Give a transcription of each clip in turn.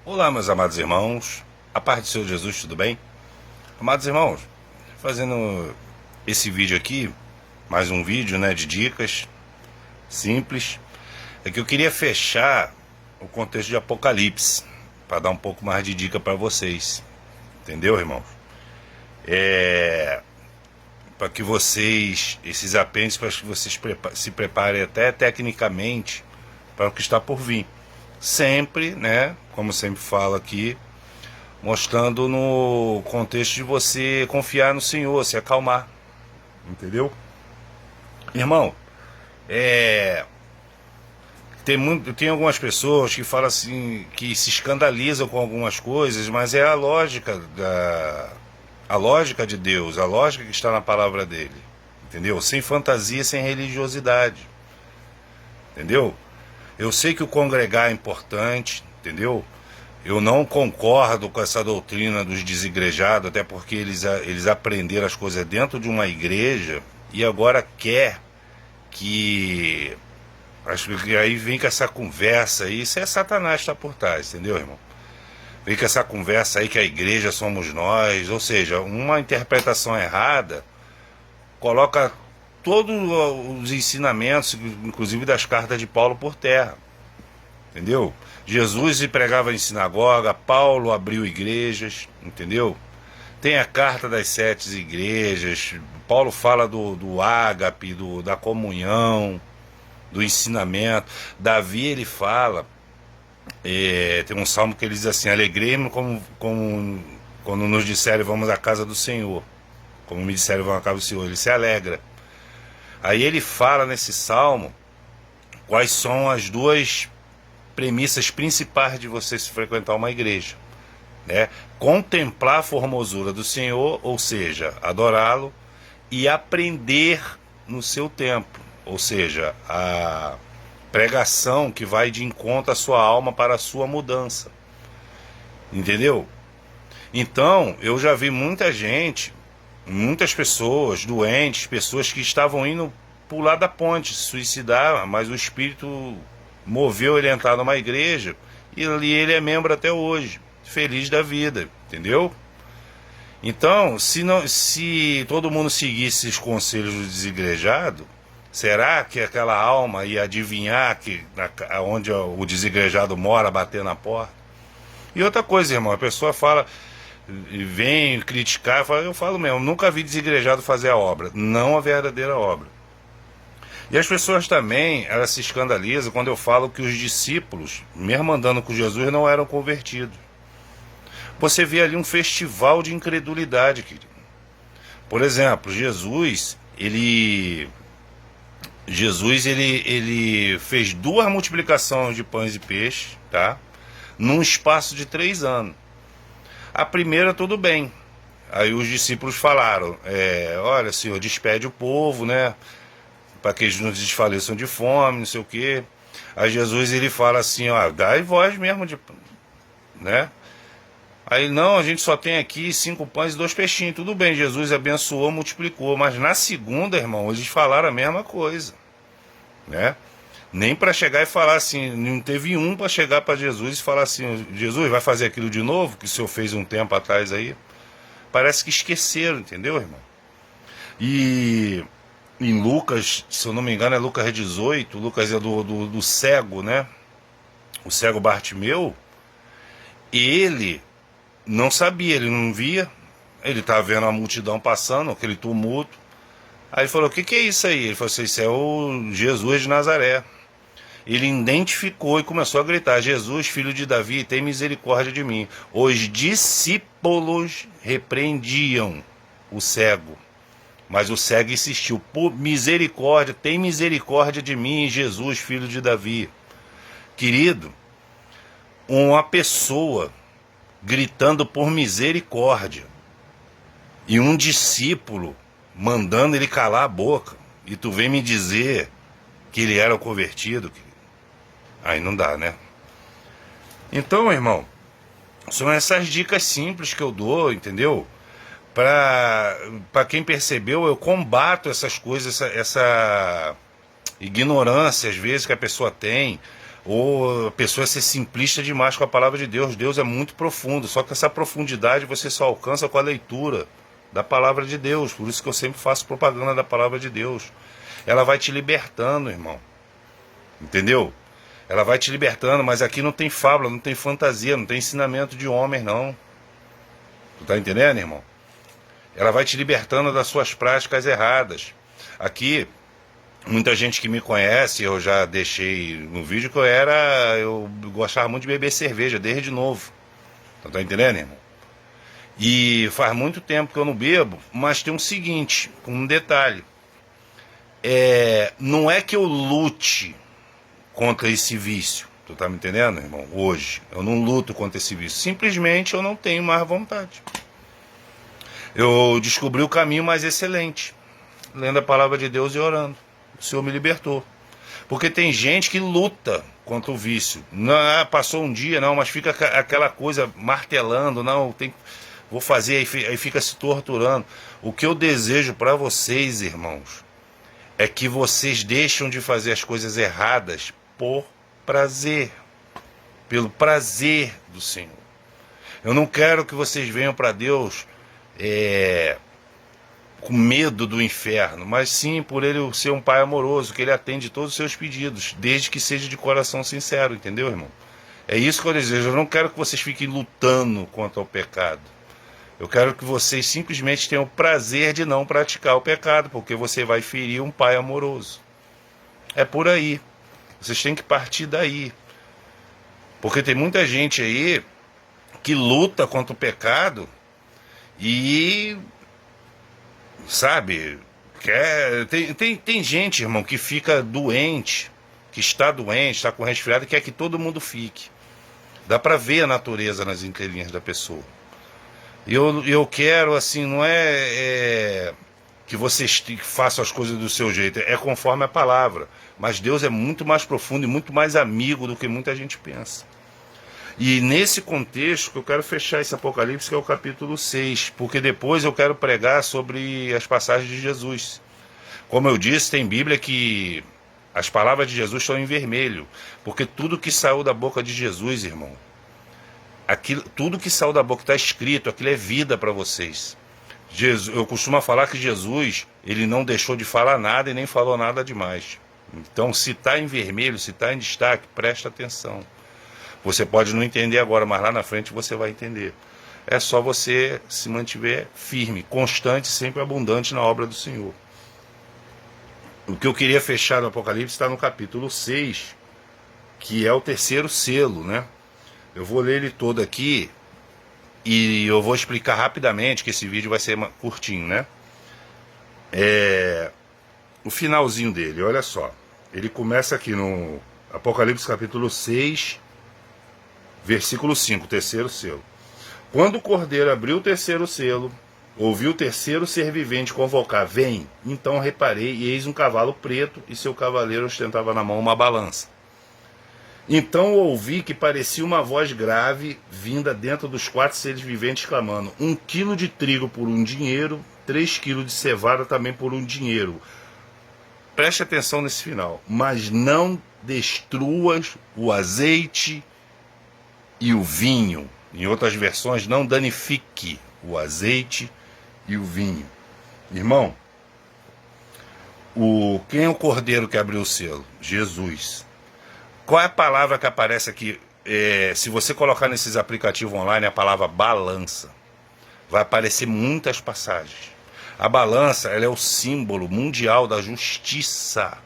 Olá, meus amados irmãos, a paz do Senhor Jesus, tudo bem? Amados irmãos, fazendo esse vídeo aqui, mais um vídeo, né, de dicas simples, é que eu queria fechar o contexto de Apocalipse, para dar um pouco mais de dica para vocês, entendeu, irmãos? Para que vocês, esses apêndices, para que vocês se preparem até tecnicamente para o que está por vir. Sempre, né, como sempre falo aqui, mostrando no contexto de você confiar no Senhor, se acalmar, entendeu? Irmão, é, tem algumas pessoas que falam assim, que se escandalizam com algumas coisas, mas é a lógica de Deus, a lógica que está na palavra dele, entendeu? Sem fantasia, sem religiosidade, entendeu? Eu sei que o congregar é importante, entendeu? Eu não concordo com essa doutrina dos desigrejados, até porque eles aprenderam as coisas dentro de uma igreja e agora quer que. Acho que aí vem com essa conversa aí, isso é Satanás que está por trás, entendeu, irmão? Vem com essa conversa aí que a igreja somos nós, ou seja, uma interpretação errada coloca todos os ensinamentos, inclusive das cartas de Paulo, por terra. Entendeu? Jesus pregava em sinagoga, Paulo abriu igrejas, entendeu? Tem a carta das 7 igrejas, Paulo fala do ágape, da comunhão, do ensinamento. Davi ele fala, tem um salmo que ele diz assim: alegrei-me como quando nos disserem vamos à casa do Senhor, como me disseram vamos à casa do Senhor, ele se alegra. Aí ele fala nesse salmo quais são as duas premissas principais de você se frequentar uma igreja, né? Contemplar a formosura do Senhor, ou seja, adorá-lo, e aprender no seu tempo, ou seja, a pregação que vai de encontro à sua alma para a sua mudança, entendeu? Então, eu já vi muita gente, muitas pessoas doentes, pessoas que estavam indo pular da ponte, se suicidar, mas o Espírito moveu ele a entrar numa igreja e ele é membro até hoje, feliz da vida, entendeu? Então, se todo mundo seguisse os conselhos do desigrejado, será que aquela alma ia adivinhar onde o desigrejado mora, bater na porta? E outra coisa, irmão, a pessoa fala, vem criticar, eu falo mesmo, nunca vi desigrejado fazer a obra, não a verdadeira obra. E as pessoas também, elas se escandalizam quando eu falo que os discípulos, mesmo andando com Jesus, não eram convertidos. Você vê ali um festival de incredulidade, querido. Por exemplo, Jesus ele fez 2 multiplicações de pães e peixes, tá? Num espaço de 3 anos. A primeira, tudo bem. Aí os discípulos falaram, olha, Senhor, despede o povo, né? Para que eles não desfaleçam de fome, não sei o quê. Aí Jesus ele fala assim, ó, dai voz mesmo, né? Aí não, a gente só tem aqui 5 pães e 2 peixinhos. Tudo bem, Jesus abençoou, multiplicou, mas na segunda, irmão, eles falaram a mesma coisa, né? Nem para chegar e falar assim, não teve um para chegar para Jesus e falar assim, Jesus vai fazer aquilo de novo que o senhor fez um tempo atrás aí. Parece que esqueceram, entendeu, irmão? E em Lucas, se eu não me engano, é Lucas 18, Lucas é do cego, né? O cego Bartimeu, ele não sabia, ele não via, ele estava vendo a multidão passando, aquele tumulto. Aí ele falou, o que é isso aí? Ele falou assim, isso é o Jesus de Nazaré. Ele identificou e começou a gritar, Jesus, filho de Davi, tem misericórdia de mim. Os discípulos repreendiam o cego, mas o cego insistiu, por misericórdia, tem misericórdia de mim, Jesus, filho de Davi. Querido, uma pessoa gritando por misericórdia e um discípulo mandando ele calar a boca, e tu vem me dizer que ele era o convertido, aí não dá, né? Então, irmão, são essas dicas simples que eu dou, entendeu? Para quem percebeu, eu combato essas coisas, essa ignorância às vezes que a pessoa tem. ou a pessoa ser simplista demais com a palavra de Deus. Deus é muito profundo, só que essa profundidade você só alcança com a leitura da palavra de Deus. Por isso que eu sempre faço propaganda da palavra de Deus. Ela vai te libertando, irmão. Entendeu? Ela vai te libertando, mas aqui não tem fábula, não tem fantasia, não tem ensinamento de homem, não. Tu tá entendendo, irmão? Ela vai te libertando das suas práticas erradas. Aqui, muita gente que me conhece, eu já deixei no vídeo que eu gostava muito de beber cerveja, desde novo. Tu tá entendendo, irmão? E faz muito tempo que eu não bebo, mas tem um seguinte, um detalhe. Não é que eu lute contra esse vício. Tu tá me entendendo, irmão? Hoje, eu não luto contra esse vício. Simplesmente eu não tenho mais vontade. Eu descobri o caminho mais excelente, lendo a palavra de Deus e orando. O Senhor me libertou. Porque tem gente que luta contra o vício. Não, passou um dia, não, mas fica aquela coisa martelando, não, vou fazer, aí fica se torturando. O que eu desejo para vocês, irmãos, é que vocês deixam de fazer as coisas erradas por prazer, pelo prazer do Senhor. Eu não quero que vocês venham para Deus com medo do inferno, mas sim por Ele ser um Pai amoroso, que Ele atende todos os seus pedidos, desde que seja de coração sincero, entendeu, irmão? É isso que eu desejo. Eu não quero que vocês fiquem lutando contra o pecado. Eu quero que vocês simplesmente tenham o prazer de não praticar o pecado, porque você vai ferir um Pai amoroso. É por aí. Vocês têm que partir daí. Porque tem muita gente aí que luta contra o pecado e, sabe, tem gente, irmão, que fica doente, que está doente, está com resfriado e quer que todo mundo fique. Dá para ver a natureza nas entrelinhas da pessoa. E eu quero, assim, não é que vocês façam as coisas do seu jeito, é conforme a palavra. Mas Deus é muito mais profundo e muito mais amigo do que muita gente pensa. E nesse contexto que eu quero fechar esse Apocalipse, que é o capítulo 6, porque depois eu quero pregar sobre as passagens de Jesus. Como eu disse, tem Bíblia que as palavras de Jesus estão em vermelho, porque tudo que saiu da boca de Jesus, irmão, tudo que saiu da boca está escrito, aquilo é vida para vocês. Eu costumo falar que Jesus, ele não deixou de falar nada e nem falou nada demais. Então, se está em vermelho, se está em destaque, presta atenção. Você pode não entender agora, mas lá na frente você vai entender. É só você se mantiver firme, constante, sempre abundante na obra do Senhor. O que eu queria fechar no Apocalipse está no capítulo 6, que é o terceiro selo, né? Eu vou ler ele todo aqui e eu vou explicar rapidamente, que esse vídeo vai ser curtinho, né? O finalzinho dele, olha só. Ele começa aqui no Apocalipse capítulo 6, versículo 5, terceiro selo. Quando o Cordeiro abriu o terceiro selo, ouvi o terceiro ser vivente convocar: vem. Então reparei, e eis um cavalo preto, e seu cavaleiro ostentava na mão uma balança. Então ouvi que parecia uma voz grave, vinda dentro dos 4 seres viventes, clamando: 1 quilo de trigo por 1 dinheiro, 3 quilos de cevada também por 1 dinheiro. Preste atenção nesse final. Mas não destruas o azeite e o vinho. Em outras versões, não danifique o azeite e o vinho. Irmão, quem é o cordeiro que abriu o selo? Jesus. Qual é a palavra que aparece aqui? Se você colocar nesses aplicativos online a palavra balança, vai aparecer muitas passagens. A balança, ela é o símbolo mundial da justiça.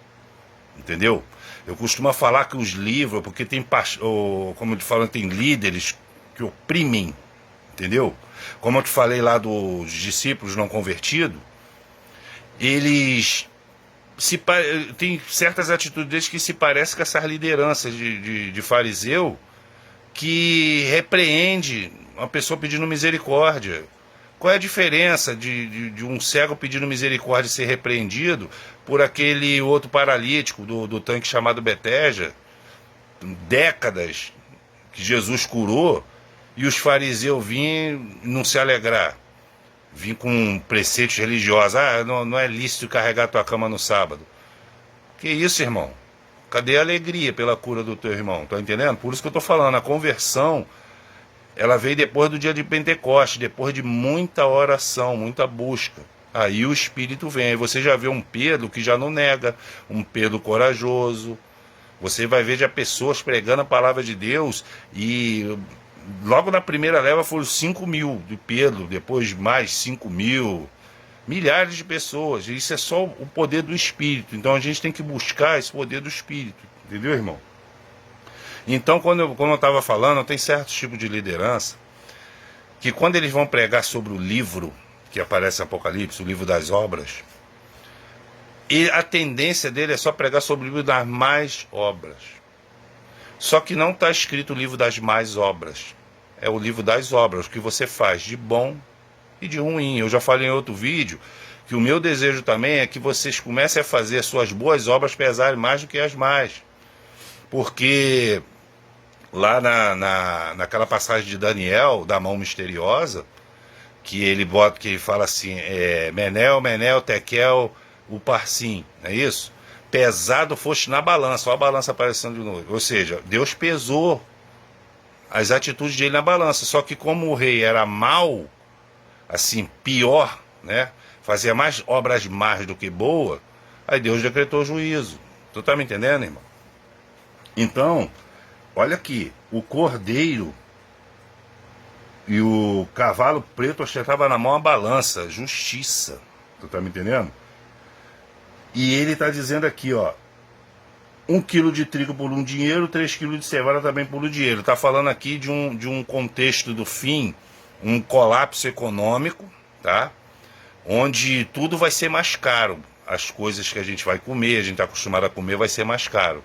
Entendeu? Eu costumo falar que os livros, porque tem, como eu te falei, tem líderes que oprimem, entendeu? Como eu te falei lá dos discípulos não convertidos, eles tem certas atitudes deles que se parecem com essas lideranças de fariseu, que repreende uma pessoa pedindo misericórdia. Qual é a diferença de um cego pedindo misericórdia e ser repreendido por aquele outro paralítico do tanque chamado Betesda, décadas que Jesus curou, e os fariseus vinham não se alegrar, vinham com preceitos religiosos? Não é lícito carregar tua cama no sábado. Que isso, irmão? Cadê a alegria pela cura do teu irmão? Tá entendendo? Por isso que eu tô falando, a conversão, ela veio depois do dia de Pentecostes, depois de muita oração, muita busca. Aí o Espírito vem. Aí você já vê um Pedro que já não nega, um Pedro corajoso. Você vai ver já pessoas pregando a palavra de Deus e logo na primeira leva foram 5.000 de Pedro, depois mais 5.000, milhares de pessoas. Isso é só o poder do Espírito. Então a gente tem que buscar esse poder do Espírito. Entendeu, irmão? Então, como eu estava falando, tem certos tipos de liderança que quando eles vão pregar sobre o livro que aparece em Apocalipse, o livro das obras, e a tendência dele é só pregar sobre o livro das mais obras. Só que não está escrito o livro das mais obras. É o livro das obras, o que você faz de bom e de ruim. Eu já falei em outro vídeo que o meu desejo também é que vocês comecem a fazer as suas boas obras pesarem mais do que as más. Porque lá naquela passagem de Daniel, da mão misteriosa, que ele bota, que ele fala assim, Menel, Menel, Tekel, o Parsim, não é isso? Pesado foste na balança, olha a balança aparecendo de novo. Ou seja, Deus pesou as atitudes dele na balança, só que como o rei era mau, assim, pior, né? Fazia mais obras más do que boa, aí Deus decretou juízo. Tu tá me entendendo, irmão? Então, olha aqui, o cordeiro e o cavalo preto ostentava na mão a balança, justiça. Tu tá me entendendo? E ele está dizendo aqui, ó, 1 quilo de trigo por um dinheiro, 3 quilos de cevada também por um dinheiro. Está falando aqui de um contexto do fim, um colapso econômico, tá? Onde tudo vai ser mais caro. As coisas que a gente vai comer, a gente está acostumado a comer, vai ser mais caro.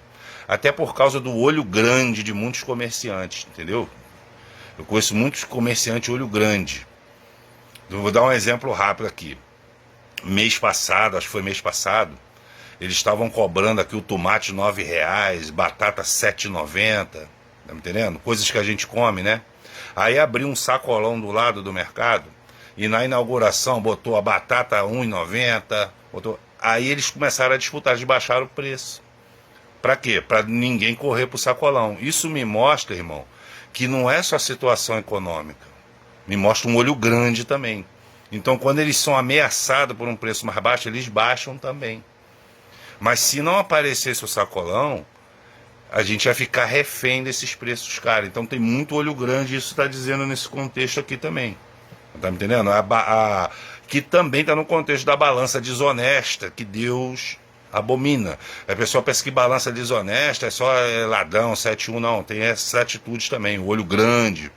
Até por causa do olho grande de muitos comerciantes, entendeu? Eu conheço muitos comerciantes olho grande. Eu vou dar um exemplo rápido aqui. Mês passado, acho que foi mês passado, eles estavam cobrando aqui o tomate R$9, batata R$7,90, tá me entendendo? Coisas que a gente come, né? Aí abriu um sacolão do lado do mercado e na inauguração botou a batata R$1,90, aí eles começaram a disputar, eles baixaram o preço. Pra quê? Pra ninguém correr pro sacolão. Isso me mostra, irmão, que não é só a situação econômica, me mostra um olho grande também. Então, quando eles são ameaçados por um preço mais baixo, eles baixam também. Mas se não aparecesse o sacolão, a gente vai ficar refém desses preços caros. Então, tem muito olho grande, isso está dizendo nesse contexto aqui também. Tá me entendendo? Que também está no contexto da balança desonesta, que Deus abomina. A pessoa pensa que balança desonesta é só ladrão, 7-1, não. Tem essas atitudes também. O olho grande,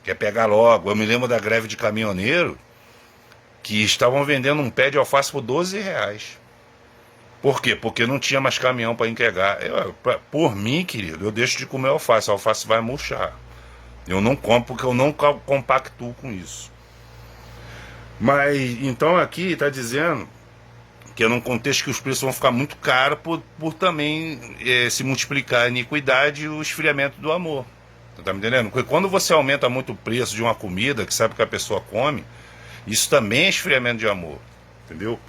quer pegar logo. Eu me lembro da greve de caminhoneiro, que estavam vendendo um pé de alface por R$12. Por quê? Porque não tinha mais caminhão para entregar. Por mim, querido, eu deixo de comer alface. A alface vai murchar. Eu não como porque eu não compactuo com isso. Mas, então aqui está dizendo que é num contexto que os preços vão ficar muito caros por também se multiplicar a iniquidade e o esfriamento do amor. Você está me entendendo? Porque quando você aumenta muito o preço de uma comida, que sabe que a pessoa come, isso também é esfriamento de amor, entendeu?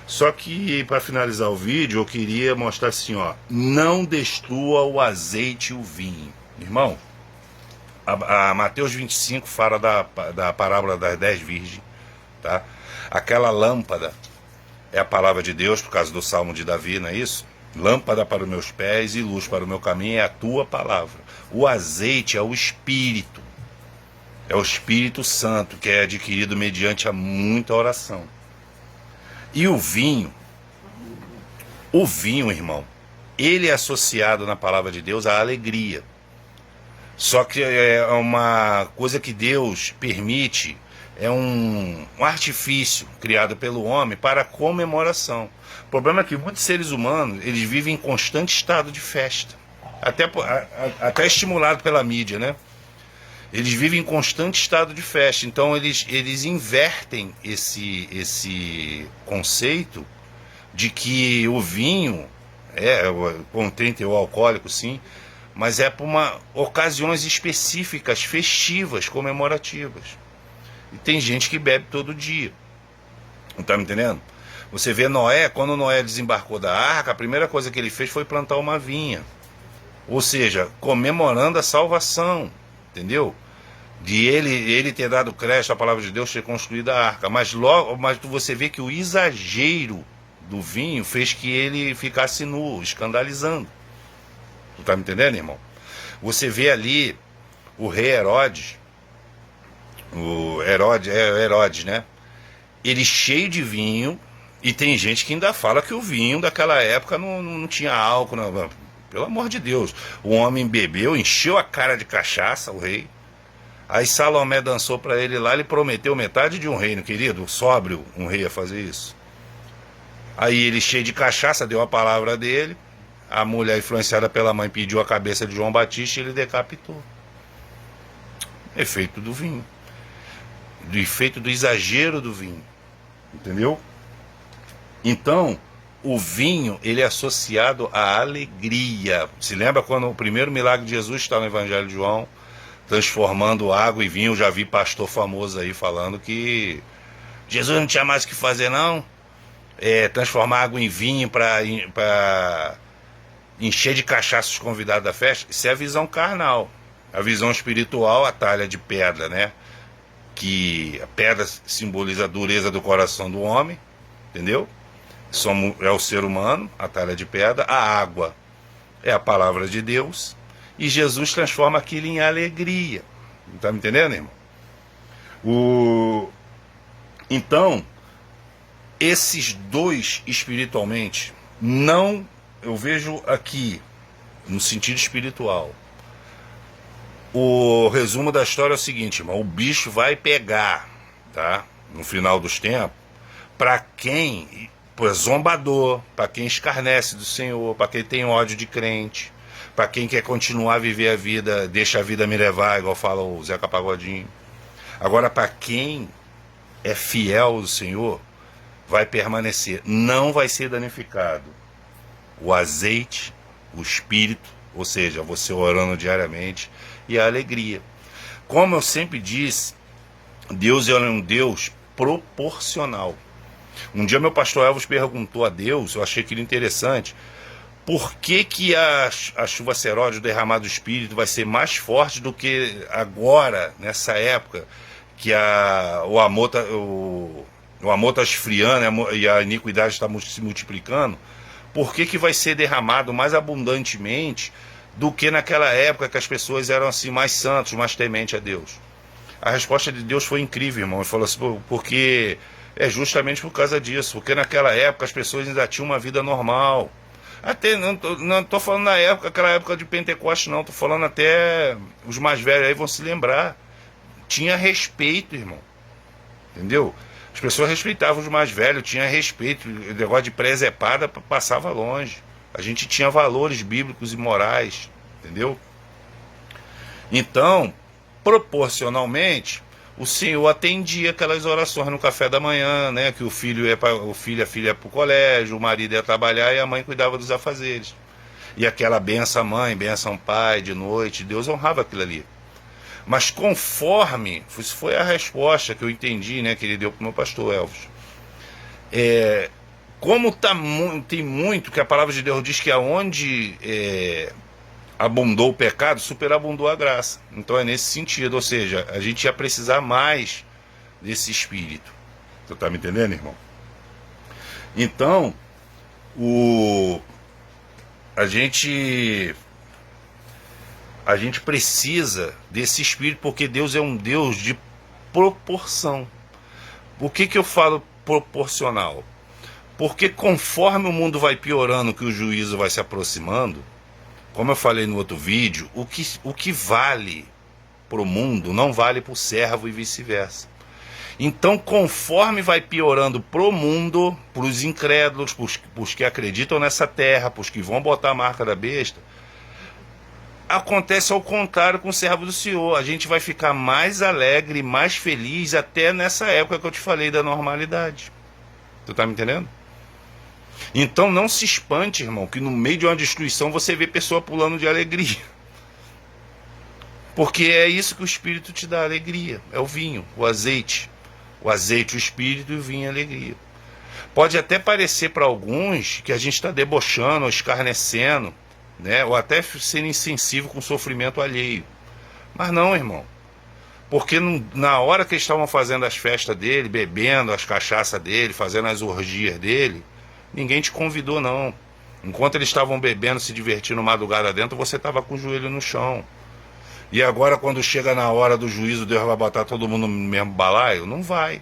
Só que, para finalizar o vídeo, eu queria mostrar assim, ó, não destrua o azeite e o vinho. Irmão, a Mateus 25 fala da parábola das 10 virgens, tá? Aquela lâmpada é a palavra de Deus, por causa do Salmo de Davi, não é isso? Lâmpada para os meus pés e luz para o meu caminho é a tua palavra. O azeite é o Espírito. É o Espírito Santo, que é adquirido mediante a muita oração. E o vinho, irmão, ele é associado na palavra de Deus à alegria. Só que é uma coisa que Deus permite, é um artifício criado pelo homem para a comemoração. O problema é que muitos seres humanos, eles vivem em constante estado de festa. Até estimulado pela mídia, né? Eles vivem em constante estado de festa. Então eles invertem esse conceito de que o vinho contém teor alcoólico, sim, mas é por ocasiões específicas, festivas, comemorativas. E tem gente que bebe todo dia. Não tá me entendendo? Você vê Noé, quando Noé desembarcou da arca, a primeira coisa que ele fez foi plantar uma vinha. Ou seja, comemorando a salvação, entendeu? De ele ter dado crédito à palavra de Deus, ter construído a arca. Mas você vê que o exagero do vinho fez que ele ficasse nu, escandalizando. Tu tá me entendendo, irmão? Você vê ali o rei Herodes, Herodes, né? Ele cheio de vinho, e tem gente que ainda fala que o vinho daquela época não tinha álcool, não. Pelo amor de Deus. O homem bebeu, encheu a cara de cachaça, o rei. Aí Salomé dançou para ele lá, ele prometeu metade de um reino, querido, sóbrio, um rei a fazer isso. Aí ele, cheio de cachaça, deu a palavra dele, a mulher influenciada pela mãe pediu a cabeça de João Batista e ele decapitou. Efeito do vinho. Do efeito do exagero do vinho. Entendeu? Então, o vinho, ele é associado à alegria. Se lembra quando o primeiro milagre de Jesus está no Evangelho de João, transformando água em vinho? Eu já vi pastor famoso aí falando que Jesus não tinha mais o que fazer, não. Transformar água em vinho para encher de cachaça os convidados da festa. Isso é a visão carnal. A visão espiritual, a talha de pedra, né? Que a pedra simboliza a dureza do coração do homem, entendeu? É o ser humano, a talha de pedra. A água é a palavra de Deus. E Jesus transforma aquilo em alegria. Tá me entendendo, irmão? Então, esses dois espiritualmente, não, eu vejo aqui, no sentido espiritual, o resumo da história é o seguinte, irmão: o bicho vai pegar, tá? No final dos tempos, para quem é zombador, para quem escarnece do Senhor, para quem tem ódio de crente, para quem quer continuar a viver a vida, deixa a vida me levar, igual fala o Zeca Pagodinho. Agora, para quem é fiel ao Senhor, vai permanecer, não vai ser danificado. O azeite, o espírito, ou seja, você orando diariamente, e a alegria. Como eu sempre disse, Deus é um Deus proporcional. Um dia meu pastor Elvis perguntou a Deus, eu achei aquilo interessante, por que a chuva seróide, o derramado do Espírito, vai ser mais forte do que agora, nessa época, que o amor está esfriando e a iniquidade está se multiplicando? Por que vai ser derramado mais abundantemente do que naquela época que as pessoas eram assim mais santos, mais tementes a Deus? A resposta de Deus foi incrível, irmão. Ele falou assim, porque é justamente por causa disso, porque naquela época as pessoas ainda tinham uma vida normal. Até não tô falando na época, aquela época de Pentecostes, não, tô falando até os mais velhos aí vão se lembrar. Tinha respeito, irmão. Entendeu? As pessoas respeitavam os mais velhos, tinha respeito, o negócio de presepada passava longe. A gente tinha valores bíblicos e morais, entendeu? Então, proporcionalmente, o Senhor atendia aquelas orações no café da manhã, né? Que a filha ia para o colégio, o marido ia trabalhar e a mãe cuidava dos afazeres. E aquela benção mãe, benção pai, de noite, Deus honrava aquilo ali. Mas conforme, isso foi a resposta que eu entendi, né? Que ele deu para o meu pastor Elvis. Como tem muito, que a palavra de Deus diz que aonde abundou o pecado, superabundou a graça. Então é nesse sentido, ou seja, a gente ia precisar mais desse espírito. Você está me entendendo, irmão? Então, a gente precisa desse espírito, porque Deus é um Deus de proporção. Por que eu falo proporcional? Porque conforme o mundo vai piorando, que o juízo vai se aproximando, como eu falei no outro vídeo, o que vale para o mundo não vale para o servo e vice-versa. Então, conforme vai piorando para o mundo, para os incrédulos, para os que acreditam nessa terra, para os que vão botar a marca da besta, acontece ao contrário com o servo do Senhor. A gente vai ficar mais alegre, mais feliz, até nessa época que eu te falei da normalidade. Tu tá me entendendo? Então não se espante, irmão, que no meio de uma destruição você vê pessoa pulando de alegria. Porque é isso que o Espírito te dá, alegria. É o vinho, o azeite. O azeite, o Espírito, e o vinho, a alegria. Pode até parecer para alguns que a gente está debochando ou escarnecendo, né? Ou até sendo insensível com o sofrimento alheio. Mas não, irmão. Porque na hora que eles estavam fazendo as festas dele, bebendo as cachaças dele, fazendo as orgias dele, ninguém te convidou, não. Enquanto eles estavam bebendo, se divertindo madrugada dentro, você estava com o joelho no chão. E agora, quando chega na hora do juízo, Deus vai botar todo mundo no mesmo balaio? Não vai.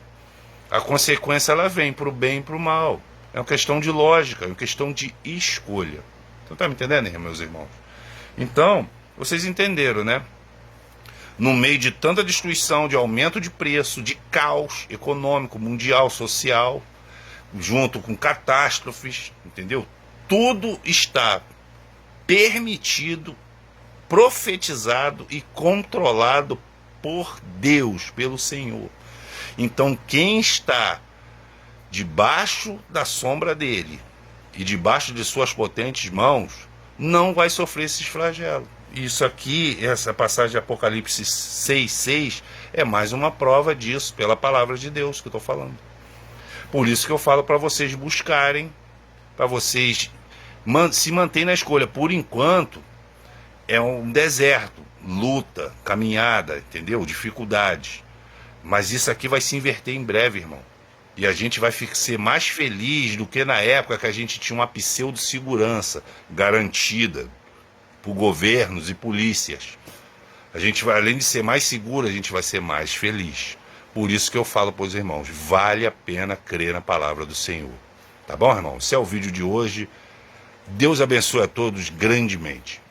A consequência, ela vem pro bem e pro mal. É uma questão de lógica, é uma questão de escolha. Então, tá me entendendo, meus irmãos? Então, vocês entenderam, né? No meio de tanta destruição, de aumento de preço, de caos econômico, mundial, social, junto com catástrofes, entendeu? Tudo está permitido, profetizado e controlado por Deus, pelo Senhor. Então, quem está debaixo da sombra dele e debaixo de suas potentes mãos, não vai sofrer esses flagelos. Isso aqui, essa passagem de Apocalipse 6,6 é mais uma prova disso, pela palavra de Deus que eu estou falando. Por isso que eu falo para vocês buscarem, para vocês se manterem na escolha. Por enquanto, é um deserto, luta, caminhada, entendeu? Dificuldades. Mas isso aqui vai se inverter em breve, irmão. E a gente vai ser mais feliz do que na época que a gente tinha uma pseudo-segurança garantida por governos e polícias. A gente vai, além de ser mais seguro, a gente vai ser mais feliz. Por isso que eu falo para os irmãos, vale a pena crer na palavra do Senhor. Tá bom, irmão? Esse é o vídeo de hoje. Deus abençoe a todos grandemente.